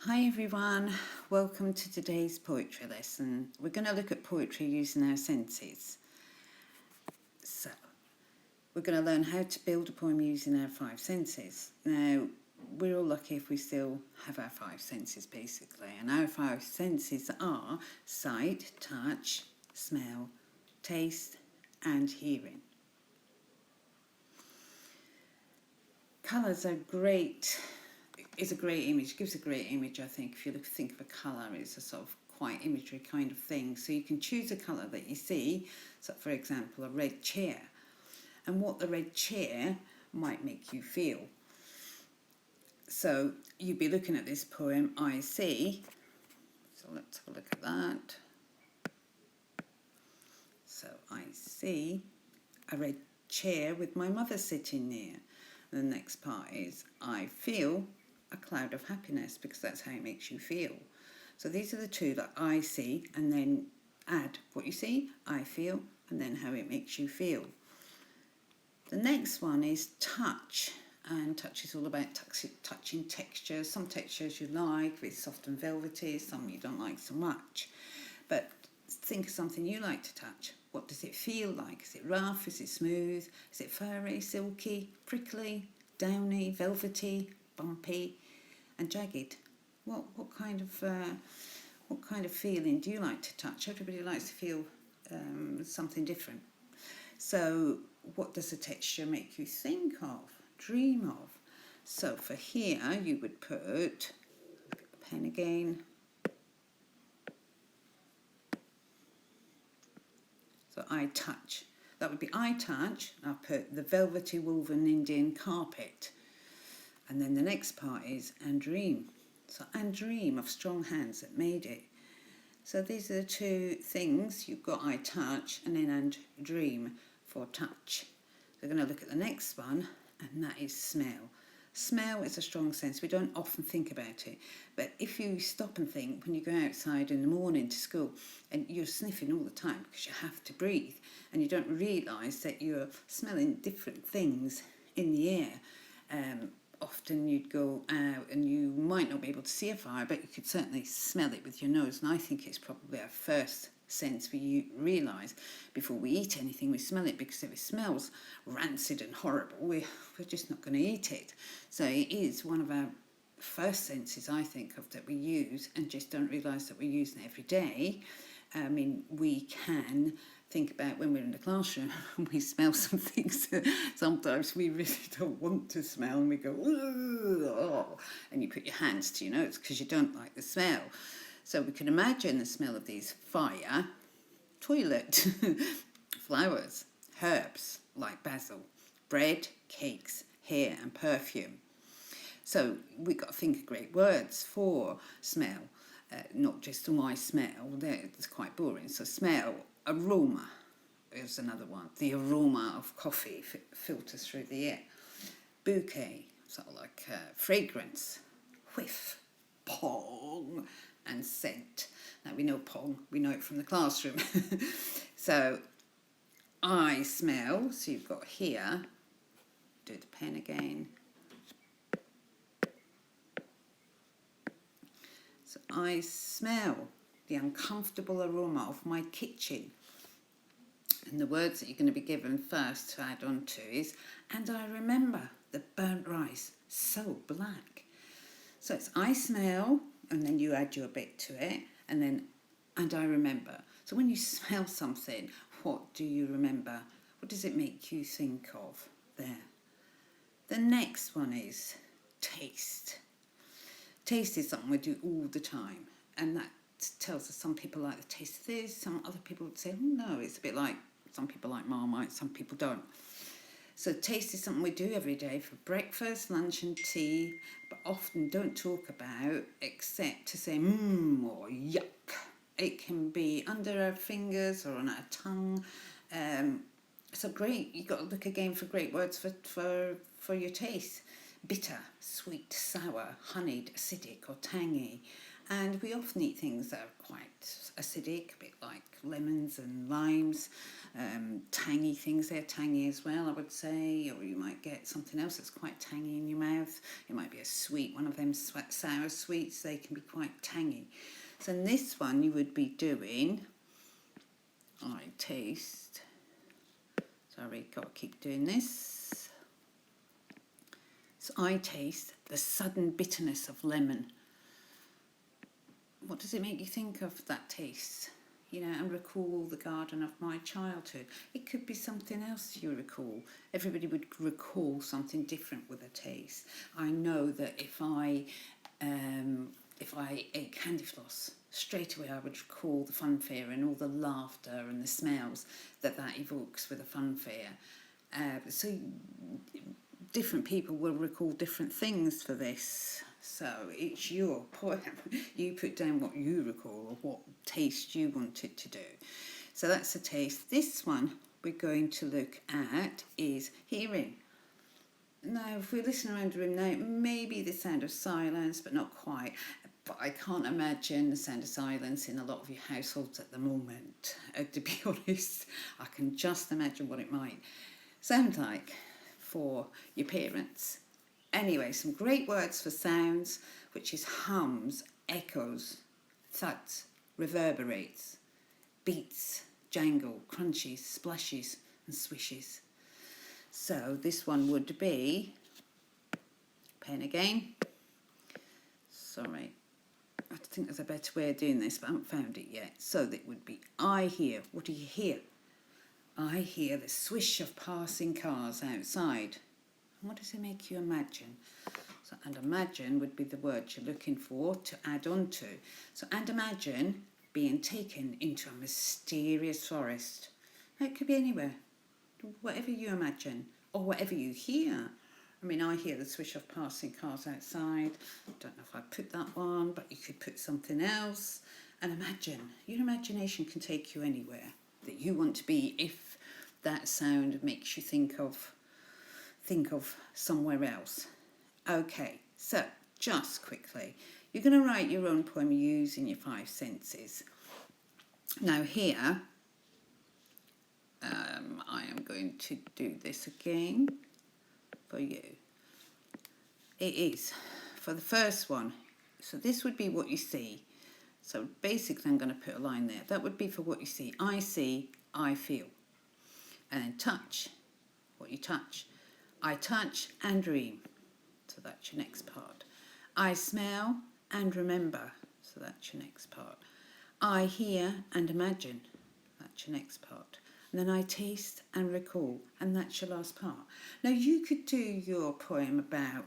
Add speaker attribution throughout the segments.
Speaker 1: Hi everyone, welcome to today's poetry lesson. We're going to look at poetry using our senses. So, we're going to learn how to build a poem using our five senses. Now, we're all lucky if we still have our five senses basically, and our five senses are sight, touch, smell, taste, and hearing. Colours are great. It's a great image, gives a great image, I think. If you think of a colour, it's a sort of quite imagery kind of thing. So you can choose a colour that you see, so for example, a red chair, and what the red chair might make you feel. So you'd be looking at this poem, I see. So let's have a look at that. So I see a red chair with my mother sitting near. And the next part is I feel a cloud of happiness, because that's how it makes you feel. So these are the two that I see, and then add what you see, I feel, and then how it makes you feel. The next one is touch, and touch is all about touching textures. Some textures you like, it's soft and velvety, some you don't like so much. But think of something you like to touch. What does it feel like? Is it rough? Is it smooth? Is it furry, silky, prickly, downy, velvety, bumpy, and jagged? What kind of feeling do you like to touch? Everybody likes to feel something different. So what does the texture make you think of, dream of? So for here you would put, look at the pen again. So I touch. That would be I touch. I'll put the velvety woven Indian carpet. And then the next part is and dream. So and dream of strong hands that made it. So these are the two things. You've got I touch and then and dream for touch. We're going to look at the next one, and that is smell. Smell is a strong sense. We don't often think about it, but if you stop and think, when you go outside in the morning to school and you're sniffing all the time because you have to breathe, and you don't realise that you're smelling different things in the air. Often you'd go out and you might not be able to see a fire, but you could certainly smell it with your nose, and I think it's probably our first sense we realise before we eat anything. We smell it, because if it smells rancid and horrible, we're just not going to eat it. So it is one of our first senses, I think, of that we use and just don't realise that we're using it every day. I mean, we can think about when we're in the classroom and we smell some things that sometimes we really don't want to smell, and we go, oh, and you put your hands to your nose because you don't like the smell. So we can imagine the smell of these: fire, toilet, flowers, herbs like basil, bread, cakes, hair and perfume. So we've got to think of great words for smell, not just I smell. It's quite boring. So smell, aroma is another one. The aroma of coffee filters through the air. Bouquet, sort of like fragrance. Whiff, pong, and scent. Now we know pong, we know it from the classroom. So I smell, so you've got here, do the pen again. So I smell the uncomfortable aroma of my kitchen. And the words that you're going to be given first to add on to is, and I remember the burnt rice, so black. So it's I smell, and then you add your bit to it, and then and I remember. So when you smell something, what do you remember? What does it make you think of there? The next one is taste. Taste is something we do all the time, and that tells us some people like the taste of this, some other people would say, no, it's a bit like, some people like Marmite, some people don't. So taste is something we do every day for breakfast, lunch and tea, but often don't talk about except to say or yuck. It can be under our fingers or on our tongue. So great, you've got to look again for great words for your taste. Bitter, sweet, sour, honeyed, acidic or tangy. And we often eat things that are quite acidic, a bit like lemons and limes. Tangy things, they're tangy as well, I would say. Or you might get something else that's quite tangy in your mouth. It might be be a sweet, one of them sour sweets. They can be quite tangy. So in this one you would be doing, I taste, sorry, got to keep doing this. So I taste the sudden bitterness of lemon. What does it make you think of, that taste? You know, and recall the garden of my childhood. It could be something else you recall. Everybody would recall something different with a taste. I know that if I ate candy floss, straight away I would recall the funfair and all the laughter and the smells that evokes with a funfair. So different people will recall different things for this. So it's your point. You put down what you recall or what taste you want it to do. So that's the taste. This one we're going to look at is hearing. Now, if we listen around the room now, maybe the sound of silence, but not quite. But I can't imagine the sound of silence in a lot of your households at the moment. To be honest, I can just imagine what it might sound like for your parents. Anyway, some great words for sounds, which is hums, echoes, thuds, reverberates, beats, jangle, crunches, splashes and swishes. So this one would be, pen again, sorry, I think there's a better way of doing this, but I haven't found it yet. So that would be I hear. What do you hear? I hear the swish of passing cars outside. What does it make you imagine? So, and imagine would be the word you're looking for to add on to. So, and imagine being taken into a mysterious forest. Now, it could be anywhere, whatever you imagine or whatever you hear. I mean, I hear the swish of passing cars outside. I don't know if I put that one, but you could put something else. And imagine, your imagination can take you anywhere that you want to be if that sound makes you think of somewhere else. Okay, so just quickly, you're going to write your own poem using your 5 senses. Now here, I am going to do this again for you. It is for the first one. So this would be what you see. So basically I'm going to put a line there. That would be for what you see. I see, I feel. And then touch, what you touch. I touch and dream. So that's your next part. I smell and remember. So that's your next part. I hear and imagine. That's your next part. And then I taste and recall. And that's your last part. Now you could do your poem about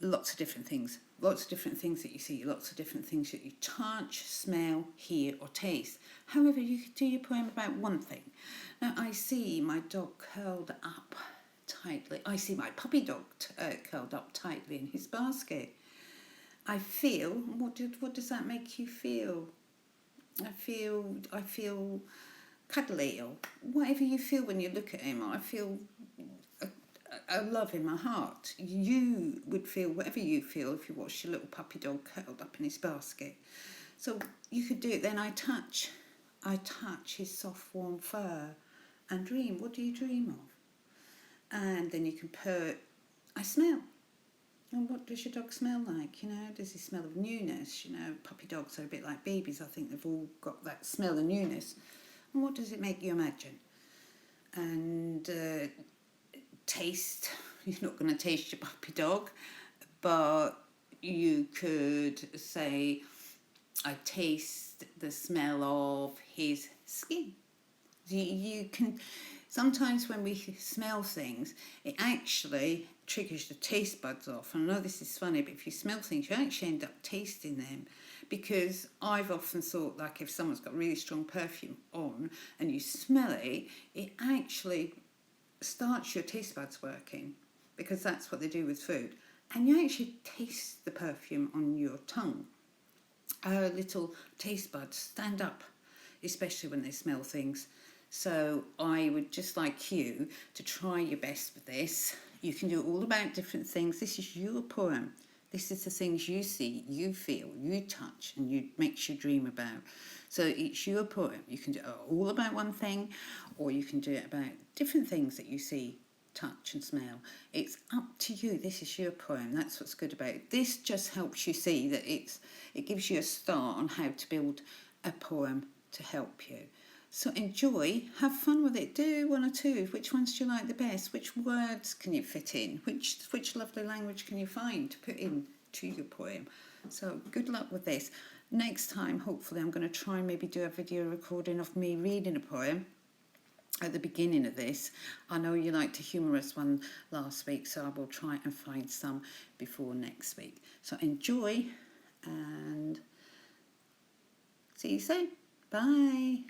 Speaker 1: lots of different things. Lots of different things that you see. Lots of different things that you touch, smell, hear or taste. However, you could do your poem about one thing. Now I see my dog curled up tightly. I see my puppy dog curled up tightly in his basket. I feel, what does that make you feel? I feel cuddly, or whatever you feel when you look at him. I feel a love in my heart. You would feel whatever you feel if you watched your little puppy dog curled up in his basket. So you could do it then. I touch his soft warm fur and dream. What do you dream of? And then you can put, I smell. And what does your dog smell like? You know, does he smell of newness? You know, puppy dogs are a bit like babies. I think they've all got that smell of newness. And what does it make you imagine? And taste. You're not going to taste your puppy dog, but you could say, I taste the smell of his skin. You can. Sometimes when we smell things, it actually triggers the taste buds off. And I know this is funny, but if you smell things, you actually end up tasting them. Because I've often thought, like, if someone's got really strong perfume on and you smell it, it actually starts your taste buds working, because that's what they do with food. And you actually taste the perfume on your tongue. Our little taste buds stand up, especially when they smell things. So I would just like you to try your best with this. You can do it all about different things. This is your poem. This is the things you see, you feel, you touch, and you makes you dream about. So it's your poem. You can do it all about one thing, or you can do it about different things that you see touch and smell. It's up to you. This is your poem. That's what's good about it. This just helps you see that it gives you a start on how to build a poem to help you. So enjoy, have fun with it. Do one or two. Which ones do you like the best? Which words can you fit in? Which lovely language can you find to put in to your poem? So good luck with this. Next time, hopefully, I'm going to try and maybe do a video recording of me reading a poem at the beginning of this. I know you liked a humorous one last week, so I will try and find some before next week. So enjoy and see you soon. Bye.